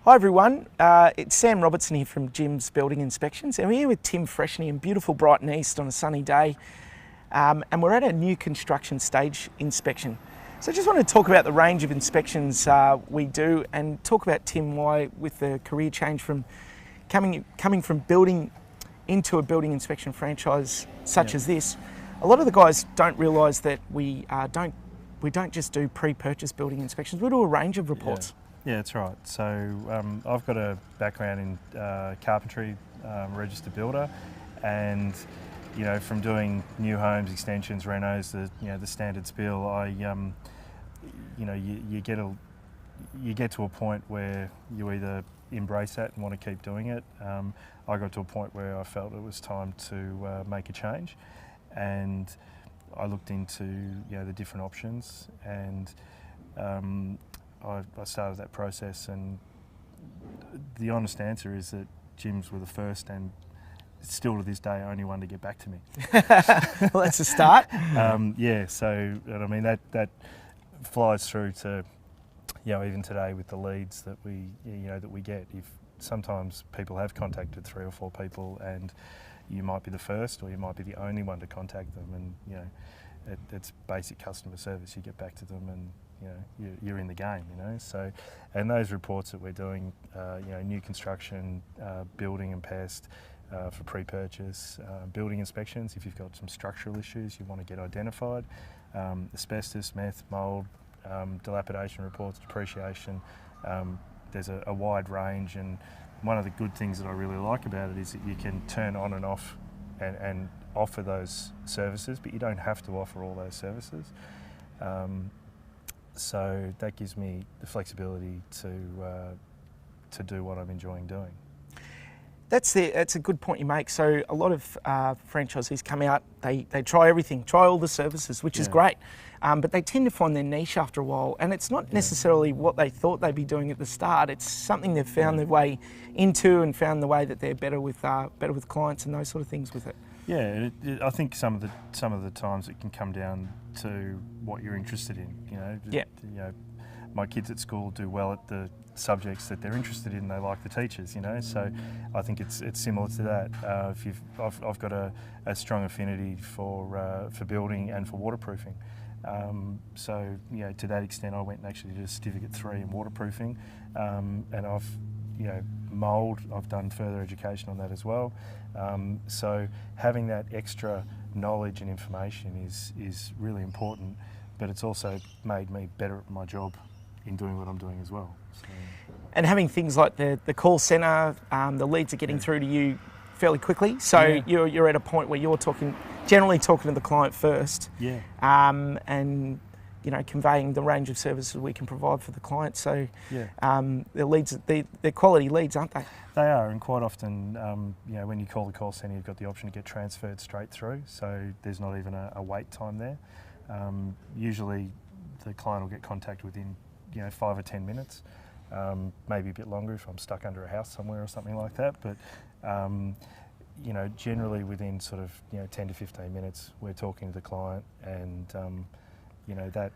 Hi everyone, it's Sam Robertson here from Jim's Building Inspections, and we're here with Tim Freshney in beautiful Brighton East on a sunny day, and we're at a new construction stage inspection. So I just want to talk about the range of inspections we do and talk about, Tim, why with the career change from coming from building into a building inspection franchise such as this, a lot of the guys don't realise that we don't just do pre-purchase building inspections, we do a range of reports. Yeah, that's right. So I've got a background in carpentry, registered builder, and from doing new homes, extensions, renos, the standard spiel, you get to a point where you either embrace that and want to keep doing it. I got to a point where I felt it was time to make a change, and I looked into the different options, and I started that process, and the honest answer is that Jim's were the first and still to this day only one to get back to me. Well, that's a start. So I mean that flies through to even today with the leads that we get. If sometimes people have contacted 3 or 4 people, and you might be the first or you might be the only one to contact them, and it's basic customer service. You get back to them and you're in the game, So, and those reports that we're doing, new construction, building and pest, for pre-purchase, building inspections, if you've got some structural issues you want to get identified, asbestos, meth, mould, dilapidation reports, depreciation, there's a wide range, and one of the good things that I really like about it is that you can turn on and off and offer those services, but you don't have to offer all those services. So that gives me the flexibility to do what I'm enjoying doing. That's a good point you make. So a lot of franchisees come out, they try everything, try all the services, which is great, but they tend to find their niche after a while, and it's not necessarily what they thought they'd be doing at the start. It's something they've found their way into and found the way that they're better with clients and those sort of things with it. Yeah, I think some of the times it can come down to what you're interested in. My kids at school do well at the subjects that they're interested in. They like the teachers, So I think it's similar to that. I've got a strong affinity for building and for waterproofing. So to that extent, I went and actually did a Certificate 3 in waterproofing, and I've mould, I've done further education on that as well. So having that extra knowledge and information is really important, but it's also made me better at my job in doing what I'm doing as well. So. And having things like the call centre, the leads are getting through to you fairly quickly, so you're at a point where you're generally talking to the client first, and conveying the range of services we can provide for the client. So the leads, they're quality leads, aren't they? They are, and quite often, when you call the call centre, you've got the option to get transferred straight through, so there's not even a wait time there. Usually the client will get contact within 5 or 10 minutes, maybe a bit longer if I'm stuck under a house somewhere or something like that, but generally within sort of 10 to 15 minutes we're talking to the client, and that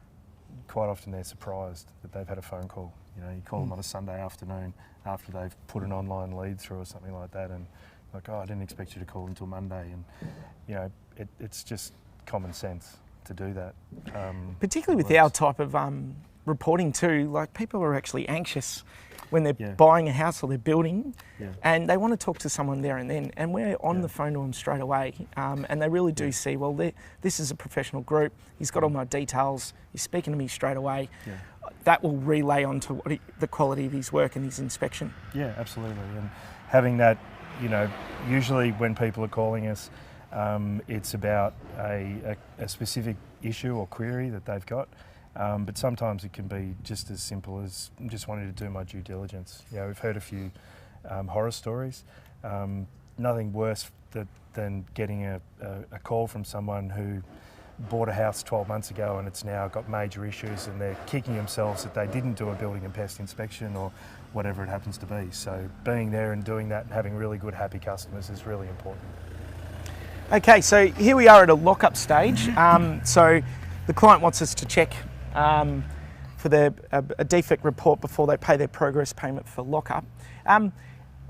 quite often they're surprised that they've had a phone call. You call them on a Sunday afternoon after they've put an online lead through or something like that, and like, I didn't expect you to call until Monday, and it's just common sense to do that. Particularly with our type of reporting too, like people are actually anxious when they're buying a house or they're building, and they want to talk to someone there and then, and we're on the phone to them straight away, and they really do see, well, this is a professional group, he's got all my details, he's speaking to me straight away. That will relay onto the quality of his work and his inspection. Yeah, absolutely. And having that, usually when people are calling us, it's about a specific issue or query that they've got. But sometimes it can be just as simple as just wanting to do my due diligence. We've heard a few horror stories. Nothing worse than getting a call from someone who bought a house 12 months ago and it's now got major issues, and they're kicking themselves that they didn't do a building and pest inspection or whatever it happens to be. So being there and doing that and having really good, happy customers is really important. Okay, so here we are at a lockup stage. So the client wants us to check for a defect report before they pay their progress payment for Lockup.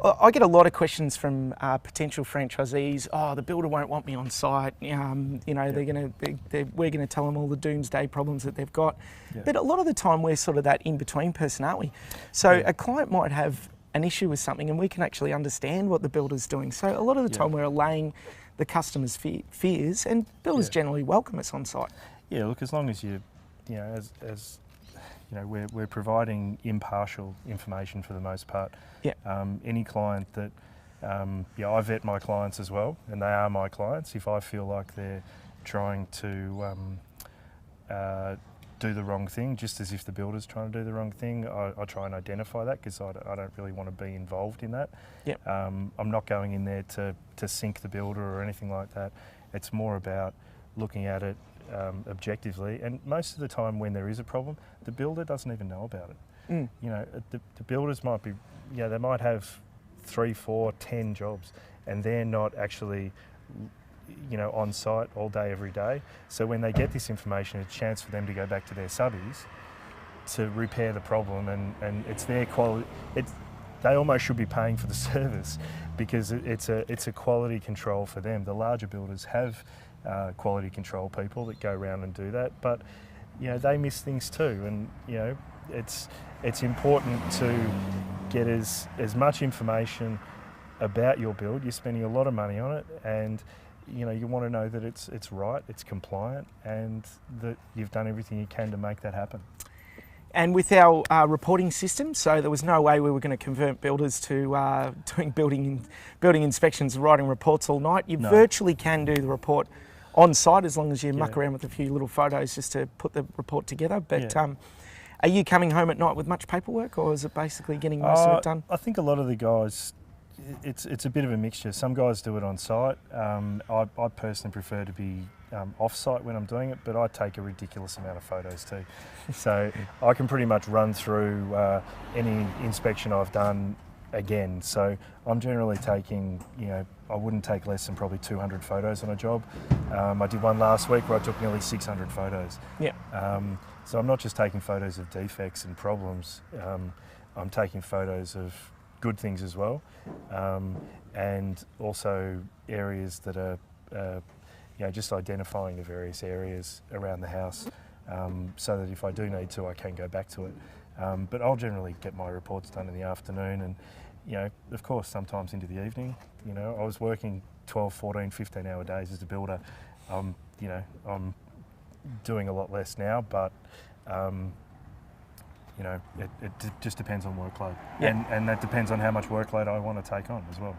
I get a lot of questions from potential franchisees. Oh, the builder won't want me on site. You know, we're going to tell them all the doomsday problems that they've got. Yeah. But a lot of the time, we're sort of that in-between person, aren't we? So a client might have an issue with something, and we can actually understand what the builder's doing. So a lot of the time, we're allaying the customer's fears, and builders generally welcome us on site. Yeah, look, as long as you know, as you know, we're providing impartial information for the most part. Yeah. Any client that, I vet my clients as well, and they are my clients. If I feel like they're trying to do the wrong thing, just as if the builder's trying to do the wrong thing, I try and identify that, because I don't really want to be involved in that. Yep. I'm not going in there to sink the builder or anything like that. It's more about looking at it objectively, and most of the time when there is a problem, the builder doesn't even know about it. You know, the builders might be, they might have 3, 4, 10 jobs, and they're not actually, on site all day, every day. So when they get this information, it's a chance for them to go back to their subbies to repair the problem, and it's their quality. They almost should be paying for the service, because it's a quality control for them. The larger builders have quality control people that go around and do that, but they miss things too, and it's important to get as much information about your build. You're spending a lot of money on it, and you want to know that it's right, it's compliant, and that you've done everything you can to make that happen. And with our reporting system, so there was no way we were going to convert builders to doing building inspections and writing reports all night. You virtually can do the report on site, as long as you muck around with a few little photos just to put the report together. But are you coming home at night with much paperwork, or is it basically getting most of it done? I think a lot of the guys, it's a bit of a mixture. Some guys do it on site. I personally prefer to be off-site when I'm doing it, but I take a ridiculous amount of photos too. So I can pretty much run through any inspection I've done again. So I'm generally taking, I wouldn't take less than probably 200 photos on a job. I did one last week where I took nearly 600 photos. Yeah. So I'm not just taking photos of defects and problems. I'm taking photos of good things as well, and also areas that are, just identifying the various areas around the house, so that if I do need to, I can go back to it. But I'll generally get my reports done in the afternoon, and of course, sometimes into the evening. I was working 12, 14, 15-hour days as a builder. I'm doing a lot less now, but it just depends on workload, and that depends on how much workload I want to take on as well.